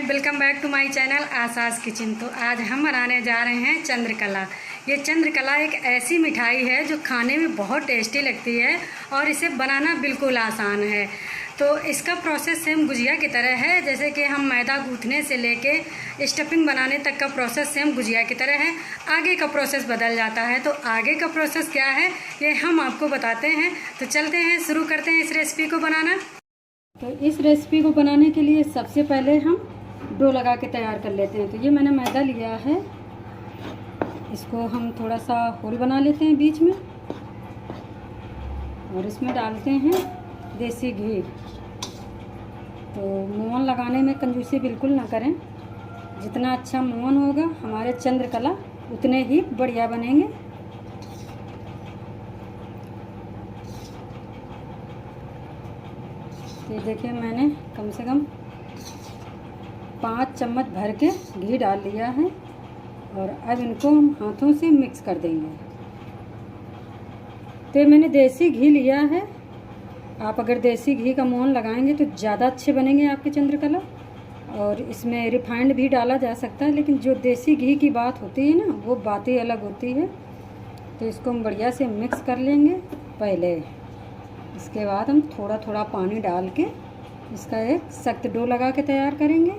Welcome back to my channel Asas kitchen. तो आज हम बनाने जा रहे हैं चंद्रकला। ये चंद्रकला एक ऐसी मिठाई है जो खाने में बहुत टेस्टी लगती है और इसे बनाना बिल्कुल आसान है। तो इसका प्रोसेस सेम गुजिया की तरह है, जैसे कि हम मैदा गूँथने से लेके स्टफिंग बनाने तक का प्रोसेस सेम गुजिया की तरह है। आगे का प्रोसेस बदल जाता है। तो आगे का प्रोसेस क्या है ये हम आपको बताते हैं। तो चलते हैं, शुरू करते हैं इस रेसिपी को बनाना। तो इस रेसिपी को बनाने के लिए सबसे पहले हम डो लगा के तैयार कर लेते हैं। तो ये मैंने मैदा लिया है, इसको हम थोड़ा सा होल बना लेते हैं बीच में और इसमें डालते हैं देसी घी। तो मोहन लगाने में कंजूसी बिल्कुल ना करें, जितना अच्छा मोहन होगा हमारे चंद्रकला उतने ही बढ़िया बनेंगे। ये देखिए मैंने कम से कम 5 चम्मच भर के घी डाल लिया है और अब इनको हम हाथों से मिक्स कर देंगे। तो मैंने देसी घी लिया है। आप अगर देसी घी का मोहन लगाएंगे तो ज़्यादा अच्छे बनेंगे आपके चंद्रकला। और इसमें रिफाइंड भी डाला जा सकता है, लेकिन जो देसी घी की बात होती है ना, वो बात ही अलग होती है। तो इसको हम बढ़िया से मिक्स कर लेंगे पहले। इसके बाद हम थोड़ा थोड़ा पानी डाल के इसका एक सख्त डो लगा के तैयार करेंगे।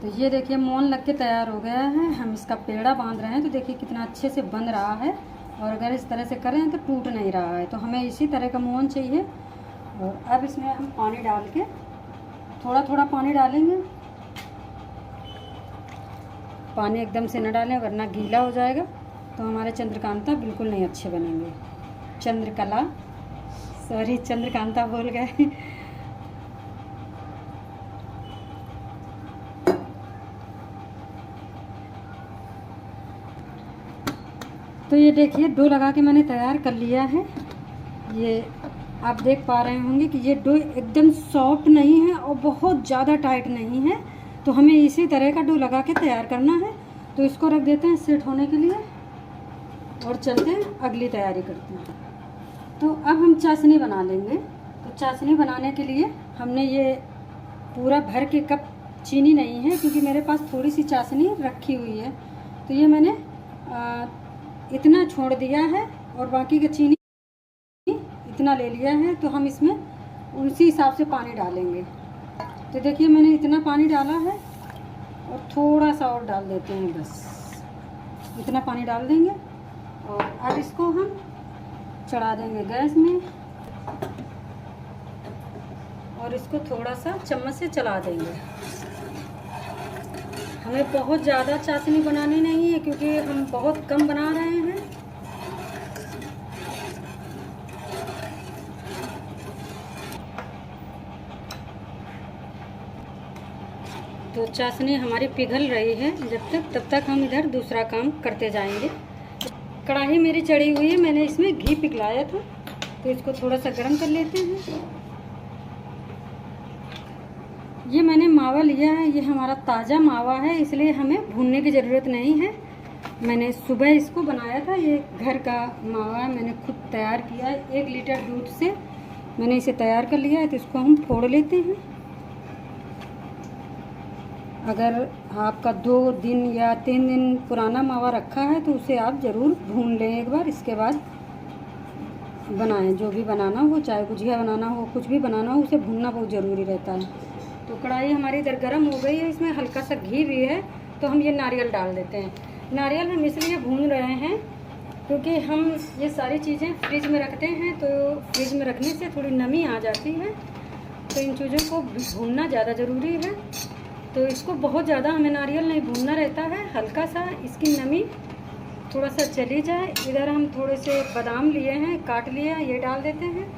तो ये देखिए मोहन लग के तैयार हो गया है। हम इसका पेड़ा बांध रहे हैं, तो देखिए कितना अच्छे से बन रहा है। और अगर इस तरह से करें तो टूट नहीं रहा है। तो हमें इसी तरह का मोहन चाहिए। और अब इसमें हम पानी डाल के थोड़ा थोड़ा पानी डालेंगे। पानी एकदम से न डालें वरना गीला हो जाएगा, तो हमारे चंद्रकांता बिल्कुल नहीं अच्छे बनेंगे। चंद्रकांता बोल गए। तो ये देखिए डो लगा के मैंने तैयार कर लिया है। ये आप देख पा रहे होंगे कि ये डो एकदम सॉफ्ट नहीं है और बहुत ज़्यादा टाइट नहीं है। तो हमें इसी तरह का डो लगा के तैयार करना है। तो इसको रख देते हैं सेट होने के लिए और चलते हैं अगली तैयारी करते हैं। तो अब हम चाशनी बना लेंगे। तो चाशनी बनाने के लिए हमने ये पूरा भर के कप चीनी नहीं है, क्योंकि मेरे पास थोड़ी सी चाशनी रखी हुई है। तो ये मैंने इतना छोड़ दिया है और बाकी का चीनी इतना ले लिया है। तो हम इसमें उसी हिसाब से पानी डालेंगे। तो देखिए मैंने इतना पानी डाला है और थोड़ा सा और डाल देते हैं, बस इतना पानी डाल देंगे। और अब इसको हम चढ़ा देंगे गैस में और इसको थोड़ा सा चम्मच से चला देंगे। हमें बहुत ज़्यादा चाशनी बनानी नहीं है, क्योंकि हम बहुत कम बना रहे हैं। तो चाशनी हमारी पिघल रही है तब तक हम इधर दूसरा काम करते जाएंगे। कढ़ाई मेरी चढ़ी हुई है, मैंने इसमें घी पिघलाया था, तो इसको थोड़ा सा गर्म कर लेते हैं। ये मैंने मावा लिया है, ये हमारा ताज़ा मावा है, इसलिए हमें भूनने की ज़रूरत नहीं है। मैंने सुबह इसको बनाया था। ये घर का मावा मैंने खुद तैयार किया है। 1 लीटर दूध से मैंने इसे तैयार कर लिया है। तो इसको हम फोड़ लेते हैं। अगर आपका 2 दिन या 3 दिन पुराना मावा रखा है तो उसे आप ज़रूर भून लें एक बार, इसके बाद बनाएं। जो भी बनाना हो, चाहे गुजिया बनाना हो, कुछ भी बनाना हो, उसे भूनना बहुत ज़रूरी रहता है। तो कढ़ाई हमारी इधर गर्म हो गई है, इसमें हल्का सा घी भी है। तो हम ये नारियल डाल देते हैं। नारियल हम इसलिए भून रहे हैं क्योंकि हम ये सारी चीज़ें फ्रिज में रखते हैं, तो फ्रिज में रखने से थोड़ी नमी आ जाती है। तो इन चीज़ों को भूनना ज़्यादा ज़रूरी है। तो इसको बहुत ज़्यादा हमें नारियल नहीं भूनना रहता है, हल्का सा इसकी नमी थोड़ा सा चली जाए। इधर हम थोड़े से बादाम लिए हैं, काट लिया, ये डाल देते हैं।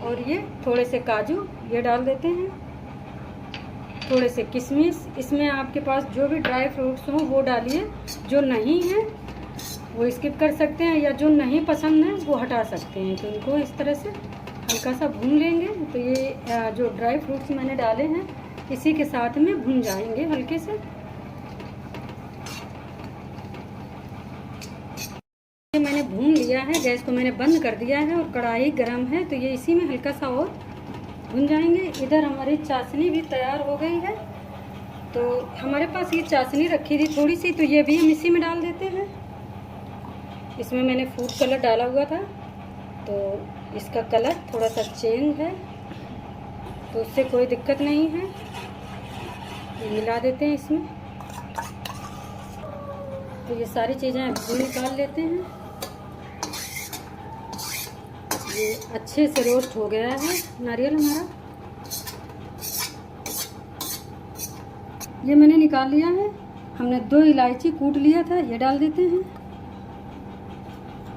और ये थोड़े से काजू ये डाल देते हैं, थोड़े से किशमिश। इसमें आपके पास जो भी ड्राई फ्रूट्स हों वो डालिए, जो नहीं है वो स्किप कर सकते हैं, या जो नहीं पसंद है वो हटा सकते हैं। तो इनको इस तरह से हल्का सा भून लेंगे। तो ये जो ड्राई फ्रूट्स मैंने डाले हैं इसी के साथ में भून जाएंगे हल्के से। ये मैंने भून लिया है, गैस को मैंने बंद कर दिया है और कढ़ाई गरम है। तो ये इसी में हल्का सा और भुन जाएंगे। इधर हमारी चाशनी भी तैयार हो गई है। तो हमारे पास ये चाशनी रखी थी थोड़ी सी, तो ये भी हम इसी में डाल देते हैं। इसमें मैंने फूड कलर डाला हुआ था, तो इसका कलर थोड़ा सा चेंज है, तो उससे कोई दिक्कत नहीं है। ये मिला देते हैं इसमें। तो ये सारी चीज़ें अभी निकाल लेते हैं। ये अच्छे से रोस्ट हो गया है नारियल हमारा। ये मैंने निकाल लिया है। हमने 2 इलायची कूट लिया था, ये डाल देते हैं।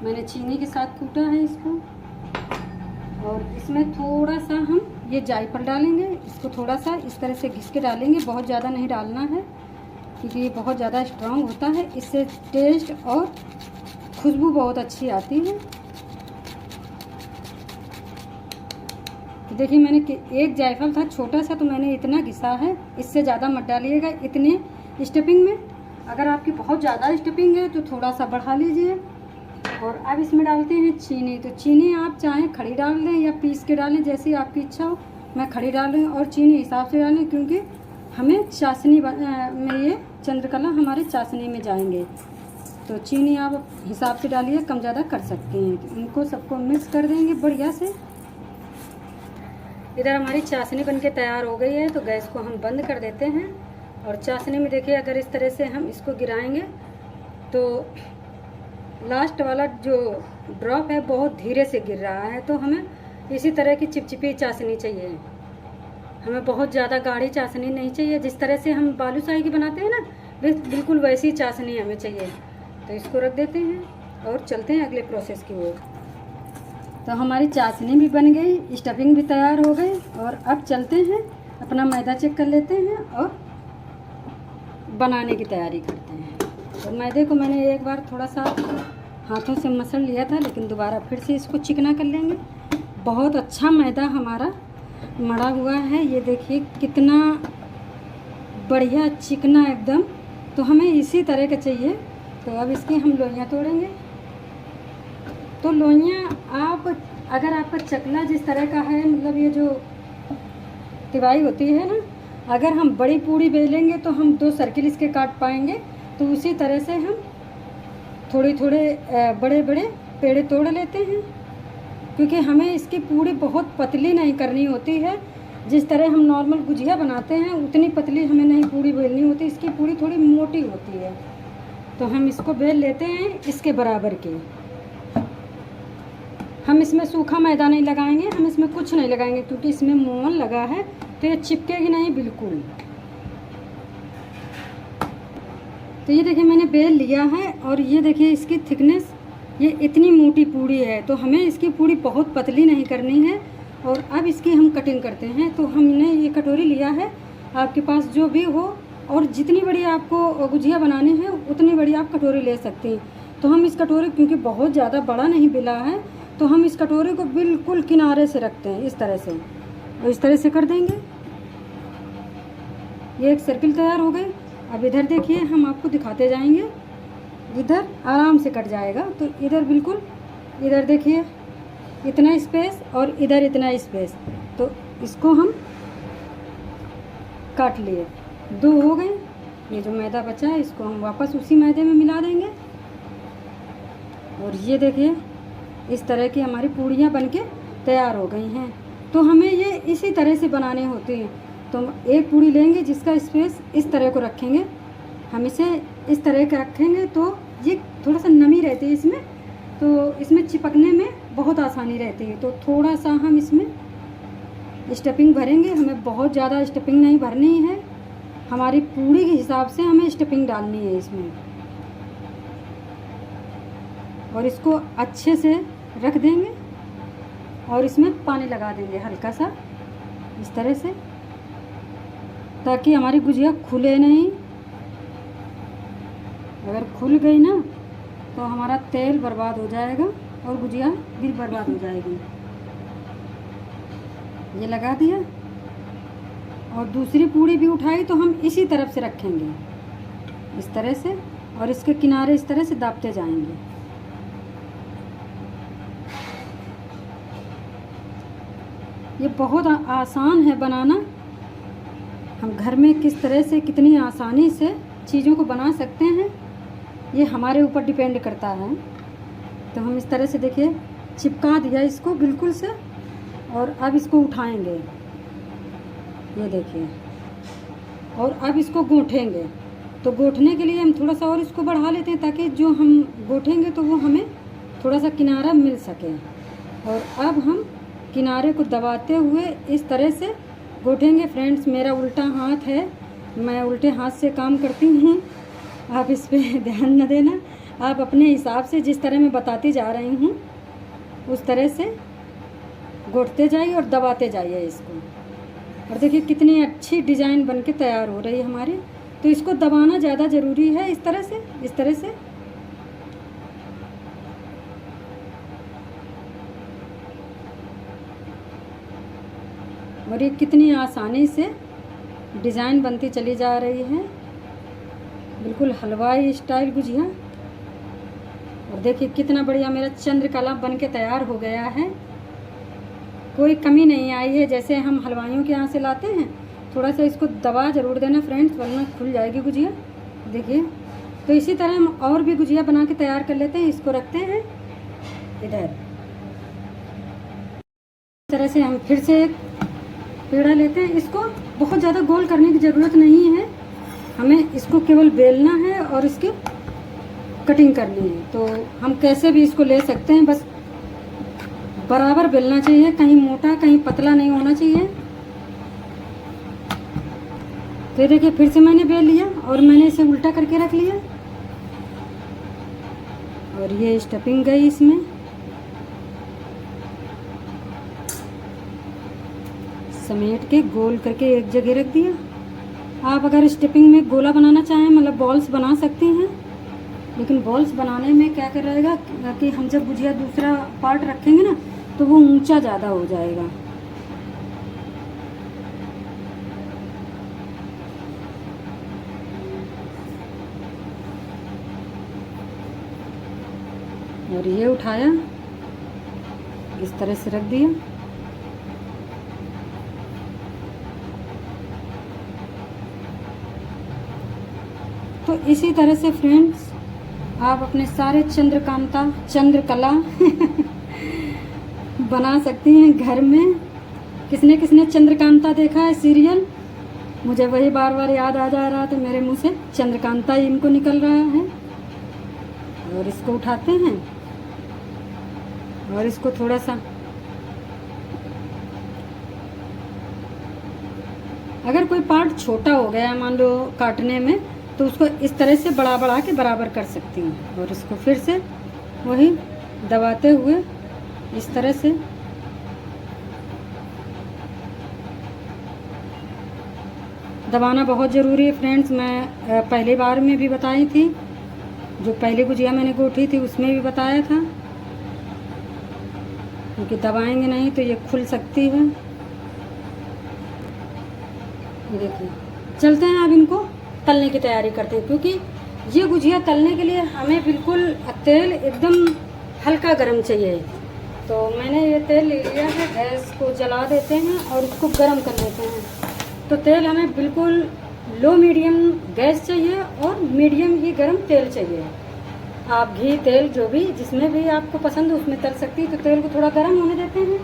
मैंने चीनी के साथ कूटा है इसको। और इसमें थोड़ा सा हम ये जायफल डालेंगे। इसको थोड़ा सा इस तरह से घिस के डालेंगे, बहुत ज़्यादा नहीं डालना है क्योंकि ये बहुत ज़्यादा स्ट्रांग होता है। इससे टेस्ट और खुशबू बहुत अच्छी आती है। देखिए मैंने एक जायफल था छोटा सा, तो मैंने इतना घिसा है। इससे ज़्यादा मत डालिएगा इतने स्टफिंग में। अगर आपकी बहुत ज़्यादा स्टफिंग है तो थोड़ा सा बढ़ा लीजिए। और अब इसमें डालते हैं चीनी। तो चीनी आप चाहें खड़ी डाल दें या पीस के डालें, जैसी आपकी इच्छा हो। मैं खड़ी डाल रही हूँ और चीनी हिसाब से डालें, क्योंकि हमें चाशनी में ये चंद्रकला हमारे चाशनी में जाएंगे। तो चीनी आप हिसाब से डालिए, कम ज़्यादा कर सकते हैं। तो इनको सबको मिक्स कर देंगे बढ़िया से। इधर हमारी चाशनी बनके तैयार हो गई है, तो गैस को हम बंद कर देते हैं। और चाशनी में देखिए अगर इस तरह से हम इसको गिराएंगे तो लास्ट वाला जो ड्रॉप है बहुत धीरे से गिर रहा है। तो हमें इसी तरह की चिपचिपी चाशनी चाहिए, हमें बहुत ज़्यादा गाढ़ी चाशनी नहीं चाहिए। जिस तरह से हम बालूशाही की बनाते हैं ना, बिल्कुल वैसी चाशनी हमें चाहिए। तो इसको रख देते हैं और चलते हैं अगले प्रोसेस की ओर। तो हमारी चाशनी भी बन गई, स्टफिंग भी तैयार हो गई। और अब चलते हैं अपना मैदा चेक कर लेते हैं और बनाने की तैयारी करते हैं। तो मैदे को मैंने एक बार थोड़ा सा हाथों से मसल लिया था, लेकिन दोबारा फिर से इसको चिकना कर लेंगे। बहुत अच्छा मैदा हमारा मड़ा हुआ है, ये देखिए कितना बढ़िया चिकना एकदम। तो हमें इसी तरह का चाहिए। तो अब इसकी हम लोइयाँ तोड़ेंगे। तो लोइयाँ आप अगर आपका चकला जिस तरह का है, मतलब ये जो तिवाई होती है ना, अगर हम बड़ी पूड़ी बेलेंगे तो हम 2 सर्किल इसके काट पाएंगे। तो उसी तरह से हम थोड़े बड़े बड़े पेड़े तोड़ लेते हैं, क्योंकि हमें इसकी पूड़ी बहुत पतली नहीं करनी होती है। जिस तरह हम नॉर्मल गुजिया बनाते हैं उतनी पतली हमें नहीं पूड़ी बेलनी होती, इसकी पूड़ी थोड़ी मोटी होती है। तो हम इसको बेल लेते हैं इसके बराबर के। हम इसमें सूखा मैदा नहीं लगाएंगे, हम इसमें कुछ नहीं लगाएंगे, क्योंकि इसमें मोम लगा है तो ये चिपकेगी नहीं बिल्कुल। तो ये देखिए मैंने बेल लिया है और ये देखिए इसकी थिकनेस, ये इतनी मोटी पूड़ी है। तो हमें इसकी पूड़ी बहुत पतली नहीं करनी है। और अब इसकी हम कटिंग करते हैं। तो हमने ये कटोरी लिया है, आपके पास जो भी हो, और जितनी बड़ी आपको गुजिया बनानी है उतनी बड़ी आप कटोरी ले सकती हैं। तो हम इस कटोरी, क्योंकि बहुत ज़्यादा बड़ा नहीं बेला है, तो हम इस कटोरी को बिल्कुल किनारे से रखते हैं इस तरह से, और इस तरह से कर देंगे। ये एक सर्किल तैयार हो गई। अब इधर देखिए, हम आपको दिखाते जाएंगे, इधर आराम से कट जाएगा। तो इधर बिल्कुल, इधर देखिए इतना स्पेस और इधर इतना स्पेस। तो इसको हम काट लिए, 2 हो गए। ये जो मैदा बचा है इसको हम वापस उसी मैदे में मिला देंगे। और ये देखिए इस तरह की हमारी पूड़ियाँ बनके तैयार हो गई हैं। तो हमें ये इसी तरह से बनाने होते हैं। तो हम एक पूड़ी लेंगे जिसका स्पेस इस तरह को रखेंगे, हम इसे इस तरह का रखेंगे तो ये थोड़ा सा नमी रहती है इसमें, तो इसमें चिपकने में बहुत आसानी रहती है। तो थोड़ा सा हम इसमें स्टफिंग भरेंगे, हमें बहुत ज़्यादा स्टफिंग नहीं भरनी है, हमारी पूड़ी के हिसाब से हमें स्टफिंग डालनी है इसमें। और इसको अच्छे से रख देंगे और इसमें पानी लगा देंगे हल्का सा इस तरह से, ताकि हमारी गुजिया खुले नहीं। अगर खुल गई ना तो हमारा तेल बर्बाद हो जाएगा और गुजिया भी बर्बाद हो जाएगी। ये लगा दिया और दूसरी पूड़ी भी उठाई तो हम इसी तरफ से रखेंगे इस तरह से, और इसके किनारे इस तरह से दाबते जाएंगे। ये बहुत आसान है बनाना। हम घर में किस तरह से कितनी आसानी से चीज़ों को बना सकते हैं, ये हमारे ऊपर डिपेंड करता है। तो हम इस तरह से देखिए चिपका दिया इसको बिल्कुल से, और अब इसको उठाएंगे, ये देखिए, और अब इसको गूँथेंगे। तो गूँथने के लिए हम थोड़ा सा और इसको बढ़ा लेते हैं, ताकि जो हम गूँथेंगे तो वो हमें थोड़ा सा किनारा मिल सके। और अब हम किनारे को दबाते हुए इस तरह से गूँथेंगे। फ्रेंड्स, मेरा उल्टा हाथ है, मैं उल्टे हाथ से काम करती हूँ, आप इस पर ध्यान न देना। आप अपने हिसाब से जिस तरह मैं बताती जा रही हूँ उस तरह से गूँथते जाइए और दबाते जाइए इसको। और देखिए कितनी अच्छी डिज़ाइन बनके तैयार हो रही है हमारी। तो इसको दबाना ज़्यादा ज़रूरी है, इस तरह से। और ये कितनी आसानी से डिज़ाइन बनती चली जा रही है, बिल्कुल हलवाई स्टाइल गुजिया। और देखिए कितना बढ़िया मेरा चंद्रकला बनके तैयार हो गया है, कोई कमी नहीं आई है। जैसे हम हलवाइयों के यहाँ से लाते हैं, थोड़ा सा इसको दबा ज़रूर देना फ्रेंड्स, वरना खुल जाएगी गुजिया। देखिए, तो इसी तरह हम और भी गुजिया बना के तैयार कर लेते हैं। इसको रखते हैं इधर, इस तरह से हम फिर से एक पेड़ा लेते हैं। इसको बहुत ज़्यादा गोल करने की ज़रूरत नहीं है, हमें इसको केवल बेलना है और इसकी कटिंग करनी है। तो हम कैसे भी इसको ले सकते हैं, बस बराबर बेलना चाहिए, कहीं मोटा कहीं पतला नहीं होना चाहिए। तो देखिए फिर से मैंने बेल लिया और मैंने इसे उल्टा करके रख लिया, और ये स्टफिंग गई इसमें। समेट के गोल करके एक जगह रख दिया। आप अगर स्टफिंग में गोला बनाना चाहें, मतलब बॉल्स बना सकती हैं, लेकिन बॉल्स बनाने में क्या कर रहेगा कि हम जब गुजिया दूसरा पार्ट रखेंगे ना, तो वो ऊंचा ज़्यादा हो जाएगा। और ये उठाया, इस तरह से रख दिया। तो इसी तरह से फ्रेंड्स आप अपने सारे चंद्रकला बना सकती हैं घर में। किसने किसने चंद्रकांता देखा है सीरियल, मुझे वही बार बार याद आ जा रहा था, मेरे मुंह से चंद्रकांता ही इनको निकल रहा है। और इसको उठाते हैं और इसको थोड़ा सा, अगर कोई पार्ट छोटा हो गया मान लो काटने में, तो उसको इस तरह से बढ़ा के बराबर कर सकती हूँ। और इसको फिर से वही दबाते हुए इस तरह से दबाना बहुत ज़रूरी है फ्रेंड्स। मैं पहली बार में भी बताई थी, जो पहली गुजिया मैंने गूँथी थी उसमें भी बताया था, क्योंकि दबाएंगे नहीं तो ये खुल सकती है। देखिए, चलते हैं अब इनको तलने की तैयारी करते हैं, क्योंकि ये गुजिया तलने के लिए हमें बिल्कुल तेल एकदम हल्का गर्म चाहिए। तो मैंने ये तेल ले लिया है, गैस को जला देते हैं और इसको गर्म कर लेते हैं। तो तेल हमें बिल्कुल लो मीडियम गैस चाहिए और मीडियम ही गर्म तेल चाहिए। आप घी तेल जो भी जिसमें भी आपको पसंद है उसमें तल सकती है। तो तेल को थोड़ा गर्म होने देते हैं।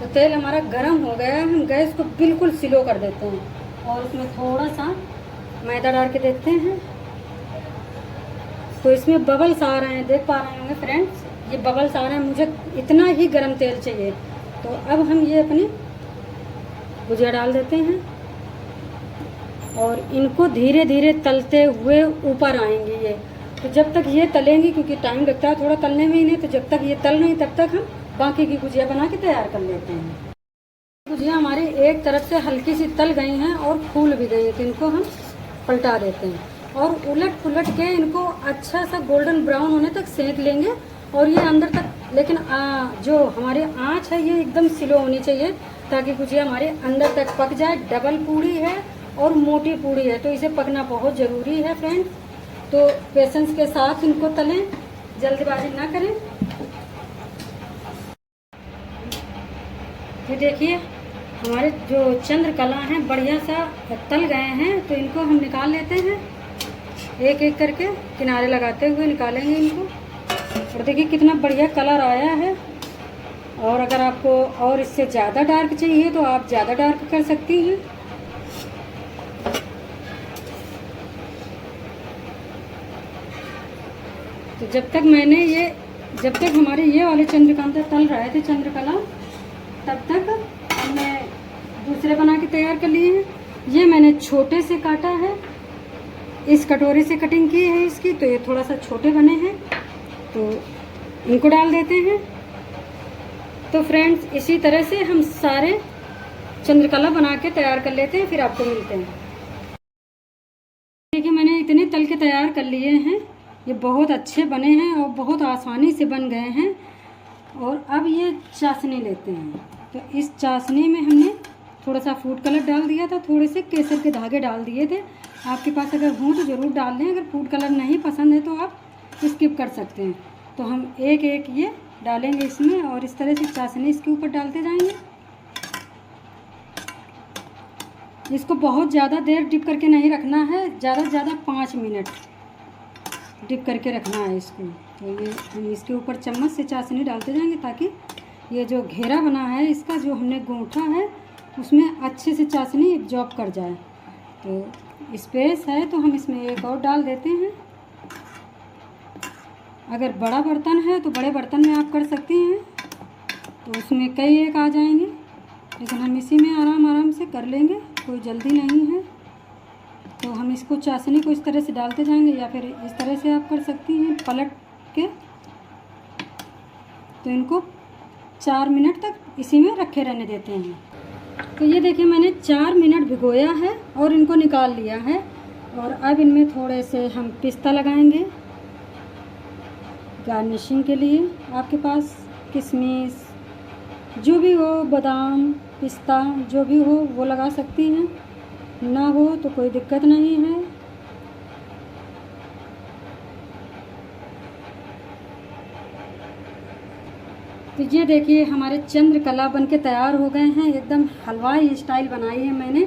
तो तेल हमारा गर्म हो गया है, हम गैस को बिल्कुल स्लो कर देते हैं और उसमें थोड़ा सा मैदा डाल के देखते हैं। तो इसमें बबल्स आ रहे हैं, देख पा रहे होंगे फ्रेंड्स, ये बबल्स आ रहे हैं। मुझे इतना ही गर्म तेल चाहिए। तो अब हम ये अपनी गुजिया डाल देते हैं और इनको धीरे धीरे तलते हुए ऊपर आएंगी ये। तो जब तक ये तलेंगी, क्योंकि टाइम लगता है थोड़ा तलने में इन्हें, तो जब तक ये तल नहीं तब तक हम बाकी की गुजिया बना के तैयार कर लेते हैं। गुजिया हमारी एक तरफ से हल्की सी तल गई हैं और फूल भी गई हैं, तो इनको हम पलटा देते हैं और उलट पुलट के इनको अच्छा सा गोल्डन ब्राउन होने तक सेक लेंगे। और ये अंदर तक, लेकिन जो हमारी आँच है ये एकदम स्लो होनी चाहिए, ताकि गुजिया हमारे अंदर तक पक जाए। डबल पूड़ी है और मोटी पूड़ी है, तो इसे पकना बहुत ज़रूरी है फ्रेंड्स। तो पेशेंस के साथ इनको तलें, जल्दबाजी ना करें। ये देखिए हमारे जो चंद्रकला हैं बढ़िया सा तल गए हैं, तो इनको हम निकाल लेते हैं। एक एक करके किनारे लगाते हुए निकालेंगे इनको। और देखिए कितना बढ़िया कलर आया है। और अगर आपको और इससे ज़्यादा डार्क चाहिए तो आप ज़्यादा डार्क कर सकती हैं। तो जब तक हमारे ये वाले चंद्रकांता तल रहे थे चंद्रकला, तब तक हमने दूसरे बना के तैयार कर लिए हैं। ये मैंने छोटे से काटा है, इस कटोरी से कटिंग की है इसकी, तो ये थोड़ा सा छोटे बने हैं, तो इनको डाल देते हैं। तो फ्रेंड्स इसी तरह से हम सारे चंद्रकला बना के तैयार कर लेते हैं, फिर आपको मिलते हैं। देखिए मैंने इतने तल के तैयार कर लिए हैं, ये बहुत अच्छे बने हैं और बहुत आसानी से बन गए हैं। और अब ये चाशनी लेते हैं। तो इस चाशनी में हमने थोड़ा सा फूड कलर डाल दिया था, थोड़े से केसर के धागे डाल दिए थे। आपके पास अगर हों तो ज़रूर डाल दें, अगर फूड कलर नहीं पसंद है तो आप स्किप कर सकते हैं। तो हम एक एक ये डालेंगे इसमें और इस तरह से चाशनी इसके ऊपर डालते जाएंगे। इसको बहुत ज़्यादा देर डिप करके नहीं रखना है, ज़्यादा से ज़्यादा 5 मिनट डिप करके रखना है इसको। तो ये हम इसके ऊपर चम्मच से चाशनी डालते जाएंगे ताकि ये जो घेरा बना है इसका, जो हमने गूंथा है, उसमें अच्छे से चाशनी एब्जॉर्ब कर जाए। तो स्पेस है तो हम इसमें एक और डाल देते हैं। अगर बड़ा बर्तन है तो बड़े बर्तन में आप कर सकते हैं, तो उसमें कई एक आ जाएंगे, लेकिन हम इसी में आराम से कर लेंगे, कोई जल्दी नहीं है। तो हम इसको चाशनी को इस तरह से डालते जाएंगे, या फिर इस तरह से आप कर सकती हैं पलट के। तो इनको 4 मिनट तक इसी में रखे रहने देते हैं। तो ये देखिए मैंने 4 मिनट भिगोया है और इनको निकाल लिया है। और अब इनमें थोड़े से हम पिस्ता लगाएंगे गार्निशिंग के लिए। आपके पास किशमिश जो भी हो, बादाम पिस्ता जो भी हो वो लगा सकती हैं, ना हो तो कोई दिक्कत नहीं है। तो ये देखिए हमारे चंद्रकला बनके तैयार हो गए हैं। एकदम हलवाई स्टाइल बनाई है मैंने,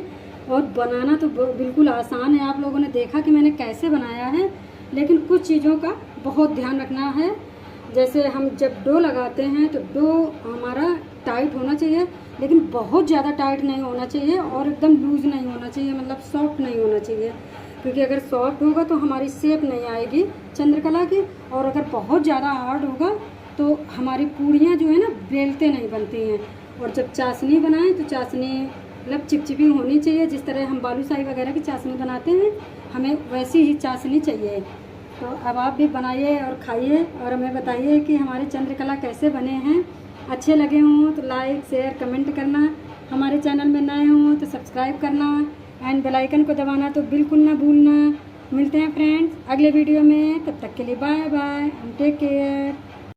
और बनाना तो बिल्कुल आसान है। आप लोगों ने देखा कि मैंने कैसे बनाया है, लेकिन कुछ चीज़ों का बहुत ध्यान रखना है। जैसे हम जब डो लगाते हैं तो डो हमारा टाइट होना चाहिए, लेकिन बहुत ज़्यादा टाइट नहीं होना चाहिए और एकदम लूज़ नहीं होना चाहिए, मतलब सॉफ्ट नहीं होना चाहिए। क्योंकि अगर सॉफ्ट होगा तो हमारी शेप नहीं आएगी चंद्रकला की, और अगर बहुत ज़्यादा हार्ड होगा तो हमारी पूड़ियाँ जो है ना बेलते नहीं बनती हैं। और जब चाशनी बनाएं तो चाशनी मतलब चिपचिपी होनी चाहिए, जिस तरह हम बालूशाही वगैरह की चाशनी बनाते हैं हमें वैसी ही चाशनी चाहिए। तो अब आप भी बनाइए और खाइए और हमें बताइए कि हमारे चंद्रकला कैसे बने हैं। अच्छे लगे हों तो लाइक शेयर कमेंट करना, हमारे चैनल में नए हों तो सब्सक्राइब करना एंड बेल आइकन को दबाना तो बिल्कुल ना भूलना। मिलते हैं फ्रेंड्स अगले वीडियो में, तब तक के लिए bye bye and take care.